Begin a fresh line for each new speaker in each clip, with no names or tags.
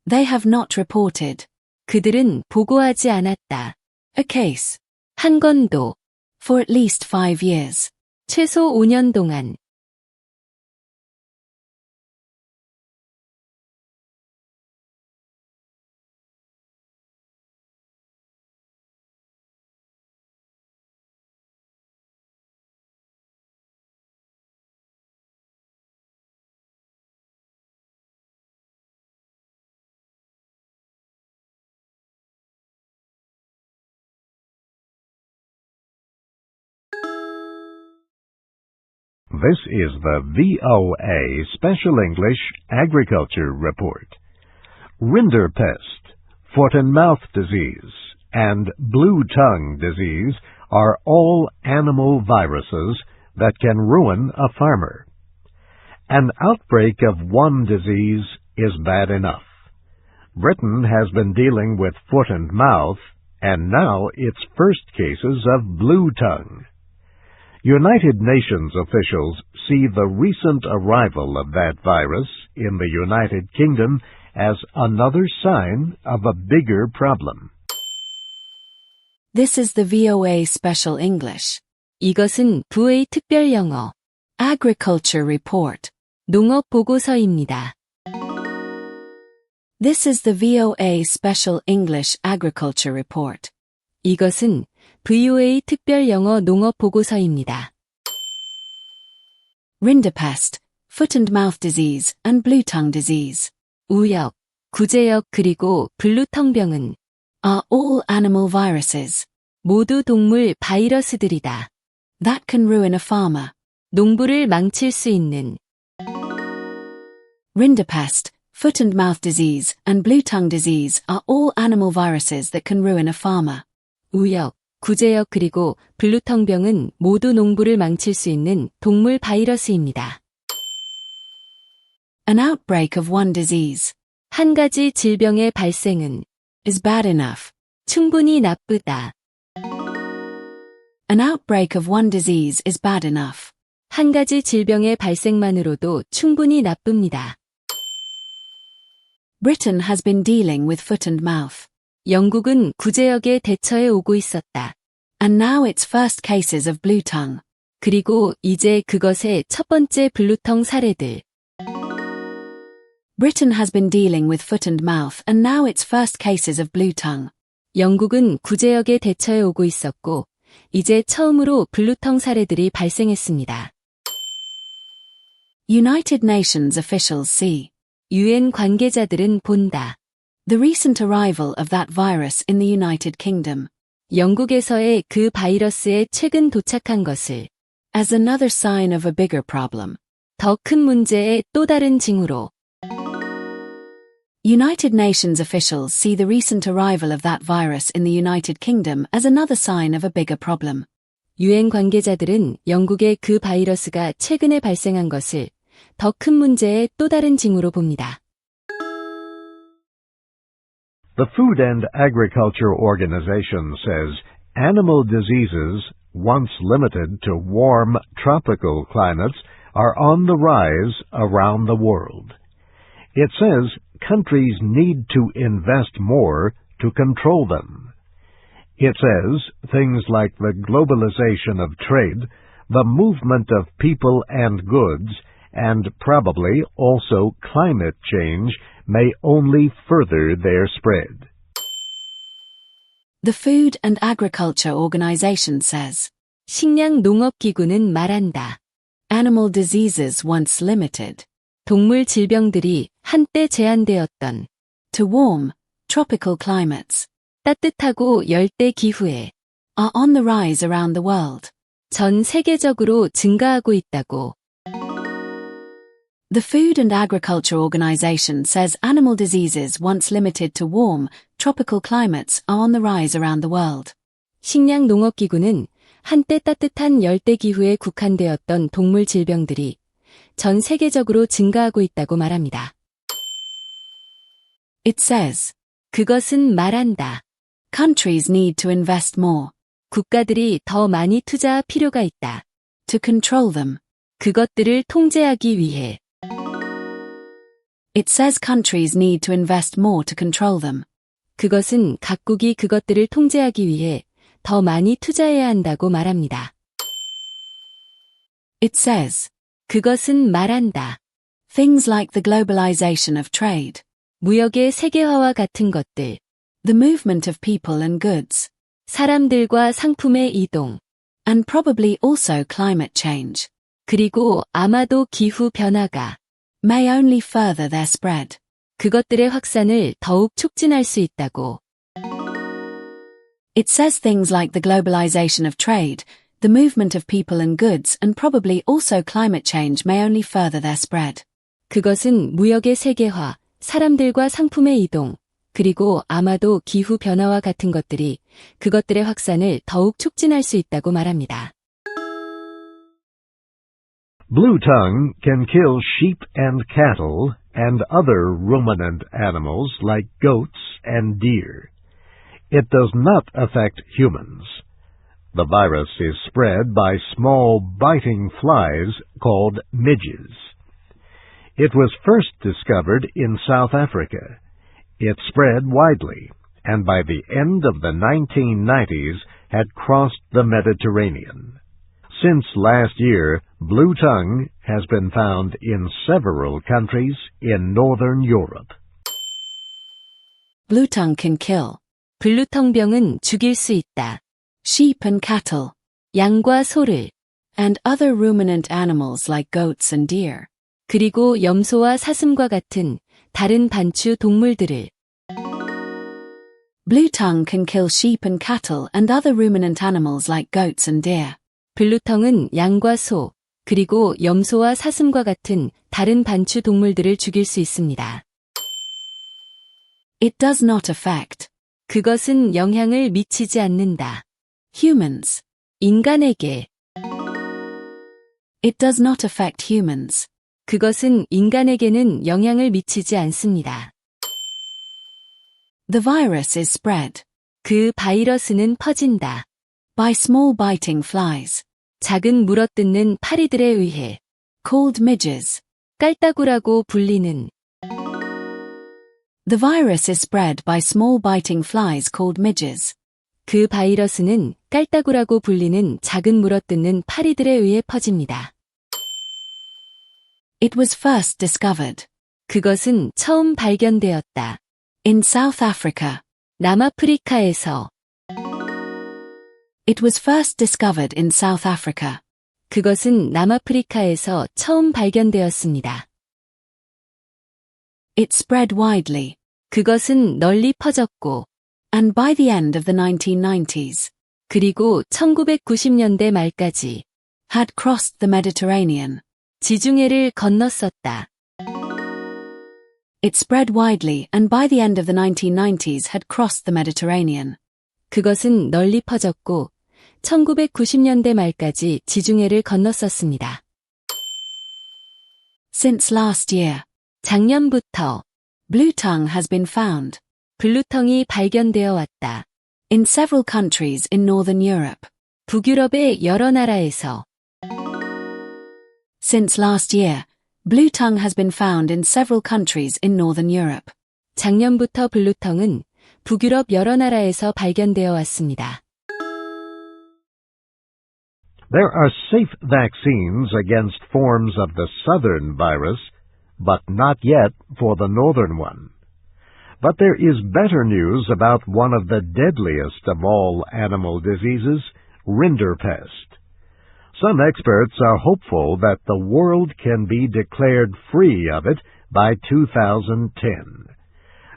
They have not reported. 그들은 보고하지 않았다. A case. 한 건도. For at least 5 years. 최소 5년 동안.
This is the VOA Special English Agriculture Report. Rinderpest, foot-and-mouth disease, and blue tongue disease are all animal viruses that can ruin a farmer. An outbreak of one disease is bad enough. Britain has been dealing with foot and mouth, and now its first cases of blue tongue. United Nations officials see the recent arrival of that virus in the United Kingdom as another sign of a bigger problem.
This is the VOA Special English. 이것은 VOA 특별 영어. Agriculture Report. 농업 보고서입니다. This is the VOA Special English Agriculture Report. 이것은 VOA 특별 영어 농업 보고서입니다. Rinderpest, foot and mouth disease and blue tongue disease. 우역, 구제역 그리고 블루텅병은 are all animal viruses. 모두 동물 바이러스들이다. That can ruin a farmer. 농부를 망칠 수 있는. Rinderpest, foot and mouth disease and blue tongue disease are all animal viruses that can ruin a farmer. 우역, 구제역 그리고 블루텅병은 모두 농부를 망칠 수 있는 동물 바이러스입니다. An outbreak of one disease. 한 가지 질병의 발생은 is bad enough. 충분히 나쁘다. An outbreak of one disease is bad enough. 한 가지 질병의 발생만으로도 충분히 나쁩니다. Britain has been dealing with foot and mouth. 영국은 구제역에 대처해 오고 있었다. And now its first cases of blue tongue. 그리고 이제 그것의 첫 번째 블루텅 사례들. Britain has been dealing with foot and mouth and now its first cases of blue tongue. 영국은 구제역에 대처해 오고 있었고, 이제 처음으로 블루텅 사례들이 발생했습니다. United Nations officials see. UN 관계자들은 본다. The recent arrival of that virus in the United Kingdom. 영국에서의 그 바이러스에 최근 도착한 것을 as another sign of a bigger problem. 더 큰 문제의 또 다른 징후로. United Nations officials see the recent arrival of that virus in the United Kingdom as another sign of a bigger problem. UN 관계자들은 영국의 그 바이러스가 최근에 발생한 것을 더 큰 문제의 또 다른 징후로 봅니다.
The Food and Agriculture Organization says animal diseases, once limited to warm tropical climates, are on the rise around the world. It says countries need to invest more to control them. It says things like the globalization of trade, the movement of people and goods, and probably also climate change may only further their spread.
The Food and Agriculture Organization says,
식량농업기구는
말한다. Animal diseases once limited. 동물 질병들이 한때 제한되었던 to warm, tropical climates. 따뜻하고 열대 기후에 are on the rise around the world.
전 세계적으로 증가하고 있다고.
The Food and Agriculture Organization says animal diseases once limited to warm, tropical climates are on the rise around the world.
식량농업기구는 한때 따뜻한 열대 기후에 국한되었던 동물 질병들이 전 세계적으로 증가하고 있다고 말합니다.
It says,
그것은 말한다.
Countries need to invest more.
국가들이 더 많이 투자할 필요가 있다.
To control them.
그것들을 통제하기 위해.
It says countries need to invest more to control them. 그것은 각국이 그것들을 통제하기 위해 더 많이 투자해야 한다고 말합니다. It says, 그것은 말한다. Things like the globalization of trade. 무역의 세계화와 같은 것들. The movement of people and goods. 사람들과 상품의 이동. And probably also climate change. 그리고 아마도 기후 변화가 may only further their spread. 그것들의 확산을 더욱 촉진할 수 있다고. It says things like the globalization of trade, the movement of people and goods, and probably also climate change may only further their spread. 그것은 무역의 세계화, 사람들과 상품의 이동, 그리고 아마도 기후 변화와 같은 것들이 그것들의 확산을 더욱 촉진할 수 있다고 말합니다.
Blue tongue can kill sheep and cattle and other ruminant animals like goats and deer. It does not affect humans. The virus is spread by small biting flies called midges. It was first discovered in South Africa. It spread widely, and by the end of the 1990s had crossed the Mediterranean. Since last year, blue tongue has been found in several countries in northern Europe.
Blue tongue can kill. 블루텅병은 죽일 수 있다. Sheep and cattle. 양과 소를. And other ruminant animals like goats and deer. 그리고 염소와 사슴과 같은 다른 반추 동물들을. Blue tongue can kill sheep and cattle and other ruminant animals like goats and deer. 블루텅은 양과 소, 그리고 염소와 사슴과 같은 다른 반추 동물들을 죽일 수 있습니다. It does not affect. 그것은 영향을 미치지 않는다. Humans. 인간에게. It does not affect humans. 그것은 인간에게는 영향을 미치지 않습니다. The virus is spread. 그 바이러스는 퍼진다. By small biting flies. 작은 물어뜯는 파리들에 의해. Called midges. 깔따구라고 불리는. The virus is spread by small biting flies called midges. 그 바이러스는 깔따구라고 불리는 작은 물어뜯는 파리들에 의해 퍼집니다. It was first discovered. 그것은 처음 발견되었다. In South Africa. 남아프리카에서. It was first discovered in South Africa. 그것은 남아프리카에서 처음 발견되었습니다. It spread widely. 그것은 널리 퍼졌고. And by the end of the 1990s. 그리고 1990년대 말까지. Had crossed the Mediterranean. 지중해를 건넜었다. It spread widely and by the end of the 1990s had crossed the Mediterranean. 그것은 널리 퍼졌고 1990년대 말까지 지중해를 건넜었습니다. Since last year. 작년부터. Blue tongue has been found. 블루텅이 발견되어 왔다. In several countries in Northern Europe. 북유럽의 여러 나라에서. Since last year, blue tongue has been found in several countries in Northern Europe. 작년부터 블루텅은 북유럽 여러 나라에서 발견되어 왔습니다.
There are safe vaccines against forms of the southern virus, but not yet for the northern one. But there is better news about one of the deadliest of all animal diseases, rinderpest. Some experts are hopeful that the world can be declared free of it by 2010.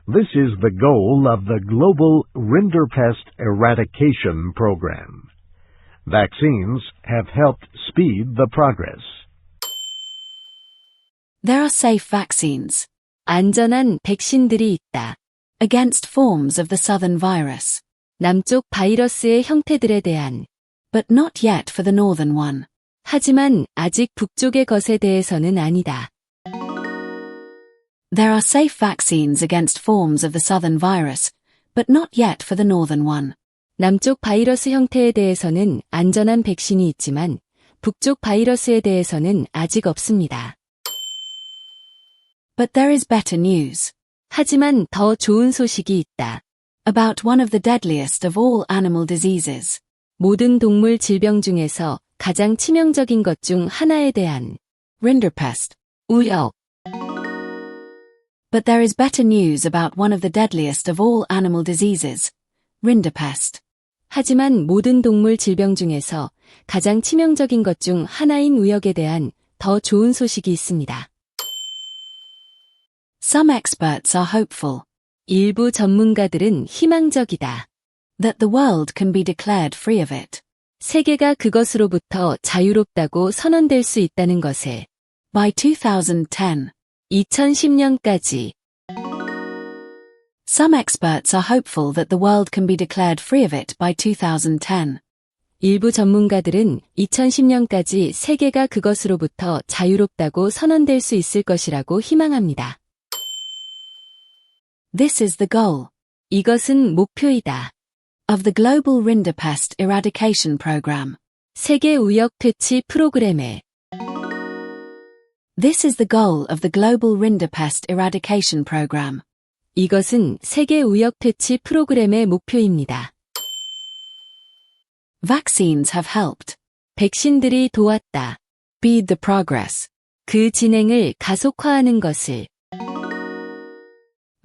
This is the goal of the Global Rinderpest Eradication Program. Vaccines have helped speed the progress.
There are safe vaccines. 안전한 백신들이 있다. Against forms of the southern virus. 남쪽 바이러스의 형태들에 대한. But not yet for the northern one. 하지만 아직 북쪽의 것에 대해서는 아니다. There are safe vaccines against forms of the southern virus, but not yet for the northern one. 남쪽 바이러스 형태에 대해서는 안전한 백신이 있지만 북쪽 바이러스에 대해서는 아직 없습니다. But there is better news. 하지만 더 좋은 소식이 있다. About one of the deadliest of all animal diseases. 모든 동물 질병 중에서 가장 치명적인 것 중 하나에 대한 rinderpest, 우역. But there is better news about one of the deadliest of all animal diseases, rinderpest. 하지만 모든 동물 질병 중에서 가장 치명적인 것 중 하나인 우역에 대한 더 좋은 소식이 있습니다. Some experts are hopeful. 일부 전문가들은 희망적이다. That the world can be declared free of it. 세계가 그것으로부터 자유롭다고 선언될 수 있다는 것에 by 2010. 2010년까지. Some experts are hopeful that the world can be declared free of it by 2010. 일부 전문가들은 2010년까지 세계가 그것으로부터 자유롭다고 선언될 수 있을 것이라고 희망합니다. This is the goal. 이것은 목표이다. Of the Global Rinderpest Eradication Program. 세계 우역 퇴치 프로그램의 This is the goal of the Global Rinderpest Eradication Program. 이것은 세계 우역 퇴치 프로그램의 목표입니다. Vaccines have helped. 백신들이 도왔다. Speed the progress. 그 진행을 가속화하는 것을.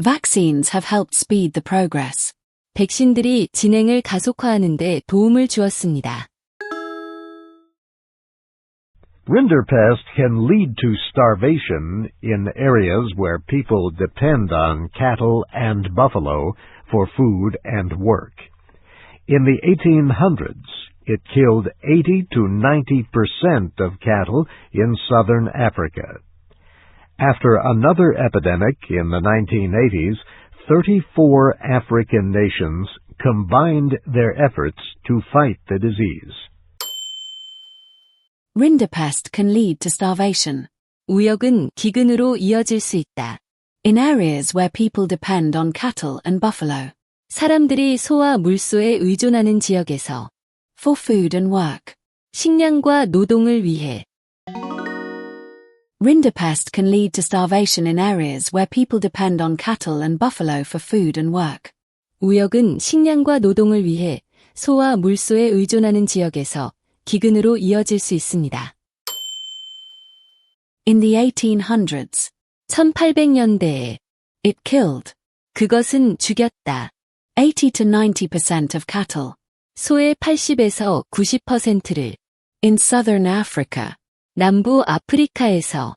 Vaccines have helped speed the progress. 백신들이 진행을 가속화하는 데 도움을 주었습니다.
Rinderpest can lead to starvation in areas where people depend on cattle and buffalo for food and work. In the 1800s, it killed 80 to 90% of cattle in southern Africa. After another epidemic in the 1980s, 34 African nations combined their efforts to fight the disease.
Rinderpest can lead to starvation. 우역은 기근으로 이어질 수 있다. In areas where people depend on cattle and buffalo. 사람들이 소와 물소에 의존하는 지역에서 for food and work. 식량과 노동을 위해. Rinderpest can lead to starvation in areas where people depend on cattle and buffalo for food and work. 우역은 식량과 노동을 위해 소와 물소에 의존하는 지역에서 기근으로 이어질 수 있습니다. In the 1800s, 1800년대에 it killed. 그것은 죽였다. 80 to 90% of cattle. 소의 80에서 90%를 in southern Africa. 남부 아프리카에서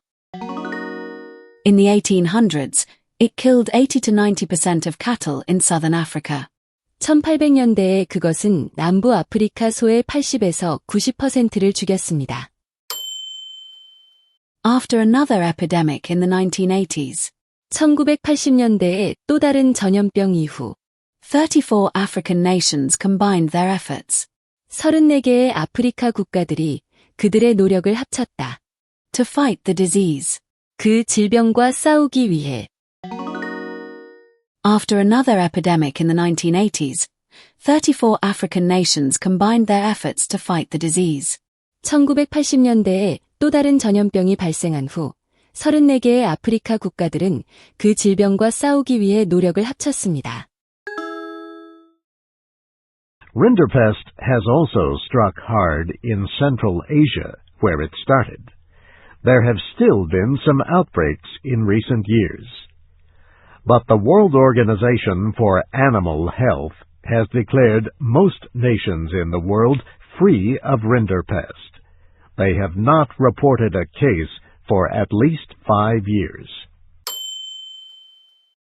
In the 1800s, it killed 80 to 90% of cattle in southern Africa. 1800년대에 그것은 남부 아프리카 소의 80에서 90%를 죽였습니다. After another epidemic in the 1980s, 1980년대에 또 다른 전염병 이후 34 African nations combined their efforts. 34개의 아프리카 국가들이 그들의 노력을 합쳤다. To fight the disease. 그 질병과 싸우기 위해. After another epidemic in the 1980s, 34 African nations combined their efforts to fight the disease. 1980년대에 또 다른 전염병이 발생한 후 34개의 아프리카 국가들은 그 질병과 싸우기 위해 노력을 합쳤습니다.
Rinderpest has also struck hard in Central Asia, where it started. There have still been some outbreaks in recent years. But the World Organization for Animal Health has declared most nations in the world free of rinderpest. They have not reported a case for at least 5 years.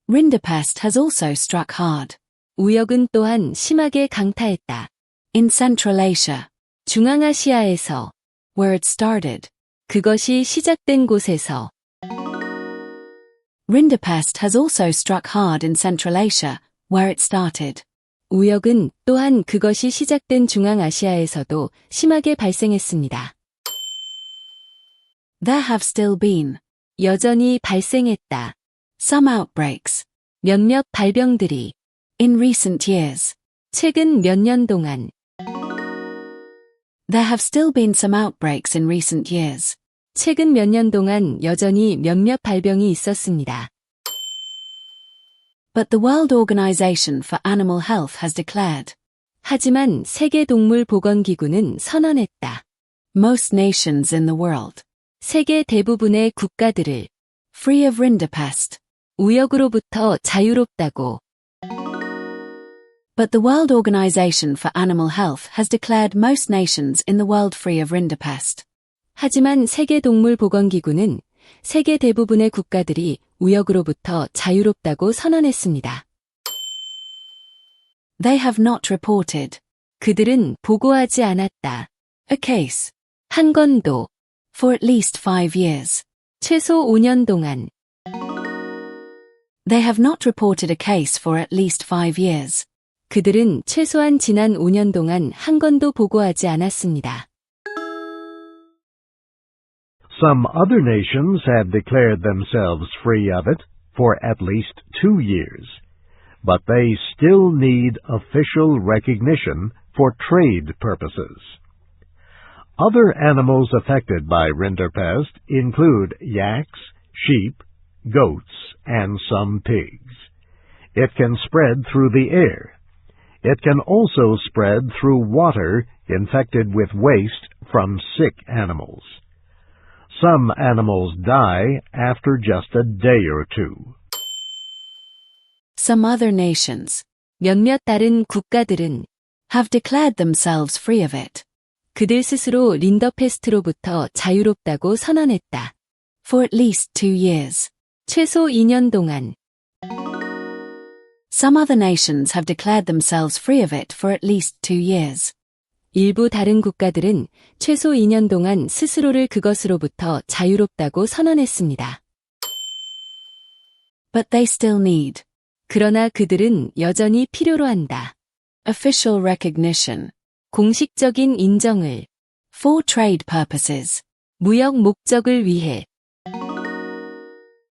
Rinderpest has also struck hard. 우역은 또한 심하게 강타했다. In Central Asia, 중앙아시아에서, where it started, 그것이 시작된 곳에서. Rinderpest has also struck hard in Central Asia, where it started. 우역은 또한 그것이 시작된 중앙아시아에서도 심하게 발생했습니다. There have still been, 여전히 발생했다. Some outbreaks, 몇몇 발병들이. In recent years, 최근 몇 년 동안. There have still been some outbreaks in recent years. 최근 몇 년 동안 여전히 몇몇 발병이 있었습니다. But the World Organization for Animal Health has declared. 하지만 세계동물보건기구는 선언했다. Most nations in the world. 세계 대부분의 국가들을 free of rinderpest. 우역으로부터 자유롭다고. But the World Organization for Animal Health has declared most nations in the world free of rinderpest. 하지만 세계동물보건기구는 세계 대부분의 국가들이 우역으로부터 자유롭다고 선언했습니다. They have not reported. 그들은 보고하지 않았다. A case. 한 건도. For at least 5 years. 최소 5년 동안. They have not reported a case for at least 5 years. 그들은 최소한 지난 5년 동안 한 건도 보고하지 않았습니다.
Some other nations have declared themselves free of it for at least 2 years, but they still need official recognition for trade purposes. Other animals affected by rinderpest include yaks, sheep, goats, and some pigs. It can spread through the air. It can also spread through water infected with waste from sick animals. Some animals die after just a day or two.
Some other nations, 몇몇 다른 국가들은 have declared themselves free of it. 그들 스스로 린더페스트로부터 자유롭다고 선언했다. For at least 2 years. 최소 2년 동안. Some other nations have declared themselves free of it for at least 2 years. 일부 다른 국가들은 최소 2년 동안 스스로를 그것으로부터 자유롭다고 선언했습니다. But they still need. 그러나 그들은 여전히 필요로 한다. Official recognition. 공식적인 인정을. For trade purposes. 무역 목적을 위해.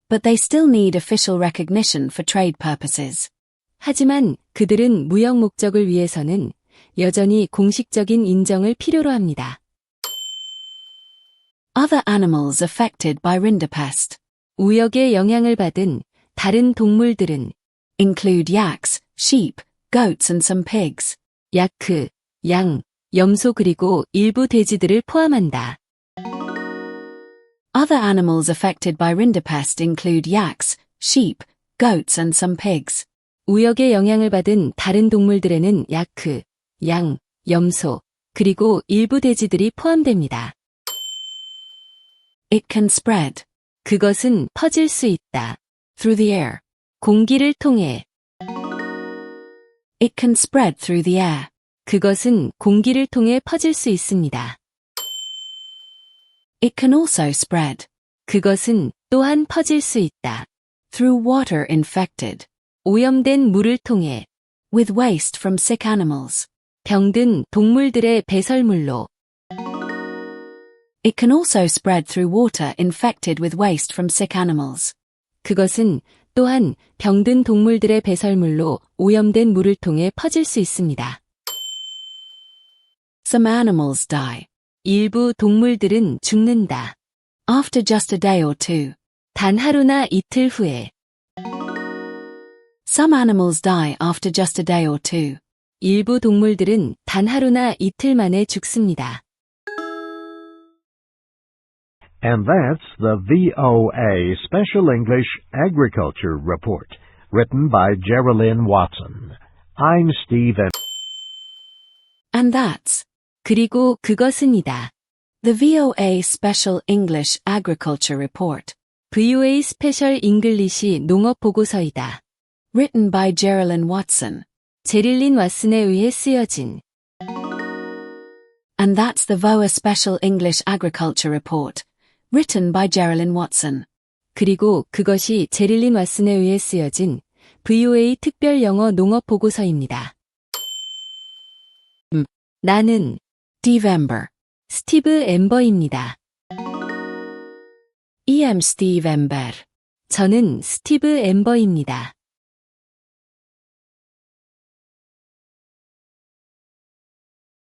But they still need official recognition for trade purposes. 하지만 그들은 무역 목적을 위해서는 여전히 공식적인 인정을 필요로 합니다. Other animals affected by rinderpest. 우역의 영향을 받은 다른 동물들은 include yaks, sheep, goats and some pigs. 야크, 양, 염소 그리고 일부 돼지들을 포함한다. Other animals affected by rinderpest include yaks, sheep, goats and some pigs. 우역의 영향을 받은 다른 동물들에는 야크, 양, 염소, 그리고 일부 돼지들이 포함됩니다. It can spread. 그것은 퍼질 수 있다. Through the air. 공기를 통해. It can spread through the air. 그것은 공기를 통해 퍼질 수 있습니다. It can also spread. 그것은 또한 퍼질 수 있다. Through water infected. 오염된 물을 통해. With waste from sick animals. 병든 동물들의 배설물로. It can also spread through water infected with waste from sick animals. 그것은 또한 병든 동물들의 배설물로 오염된 물을 통해 퍼질 수 있습니다. Some animals die. 일부 동물들은 죽는다. After just a day or two. 단 하루나 이틀 후에. Some animals die after just a day or two. 일부 동물들은 단 하루나 이틀 만에 죽습니다.
And that's the VOA Special English Agriculture Report, written by Geraldine Watson. I'm Steve
And that's. 그리고 그것은이다. The VOA Special English Agriculture Report. VOA 스페셜 잉글리시 농업 보고서이다. Written by Geraldine Watson. 제릴린 왓슨에 의해 쓰여진. And that's the VOA Special English Agriculture Report. Written by Geraldine Watson. 그리고 그것이 제릴린 왓슨에 의해 쓰여진 VOA 특별 영어 농업 보고서입니다. 나는 Steve Ember. 스티브 엠버입니다. I am Steve Ember. 저는 스티브 엠버입니다.